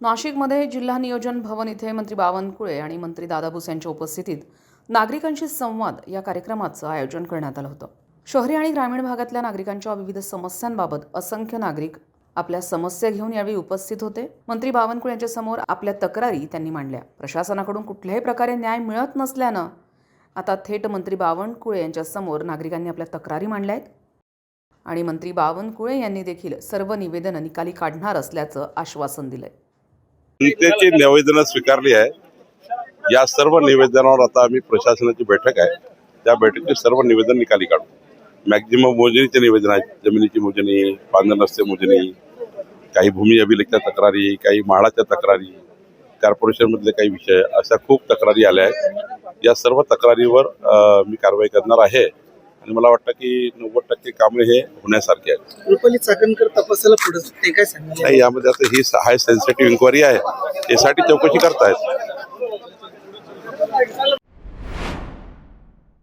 नाशिकमध्ये जिल्हा नियोजन भवन इथे मंत्री बावनकुळे आणि मंत्री दादा भुसे यांच्या उपस्थितीत नागरिकांशी संवाद या कार्यक्रमाचं आयोजन करण्यात आलं होतं। शहरी आणि ग्रामीण भागातल्या नागरिकांच्या विविध समस्यांबाबत असंख्य नागरिक आपल्या समस्या घेऊन यावेळी उपस्थित होते। मंत्री बावनकुळे यांच्या समोर आपल्या तक्रारी त्यांनी मांडल्या। प्रशासनाकडून कुठल्याही प्रकारे न्याय मिळत नसल्यानं आता थेट मंत्री बावनकुळे यांच्या समोर नागरिकांनी आपल्या तक्रारी मांडल्या आहेत आणि मंत्री बावनकुळे यांनी देखील सर्व निवेदनं निकाली काढणार असल्याचं आश्वासन दिलंय। जनतेची निवेदनं स्वीकारली आहे। या सर्व निवेदनावर आता आम्ही प्रशासनाची बैठक आहे, त्या बैठकीत सर्व निवेदन निकाली काढू। मॅक्झिमम मोजणीचे निवेदन आहेत, जमिनीची मोजणी, बांधण रस्ते मोजणी, काही भूमी अभिलेखच्या तक्रारी, काही म्हाडाच्या तक्रारी, कॉर्पोरेशनमधले काही विषय, अशा खूप तक्रारी आल्या आहेत। या सर्व तक्रारीवर मी कारवाई करणार आहे आणि मला वाटतं की 90% कामे हे होण्यासारखे आहेत। रुपाली चाकणकर तपासाला पुढे ते काय सांगणार? नाही, यामध्ये आता ही हाय सेन्सिटिव्ह इन्क्वायरी आहे, यासाठी चौकशी करतायत।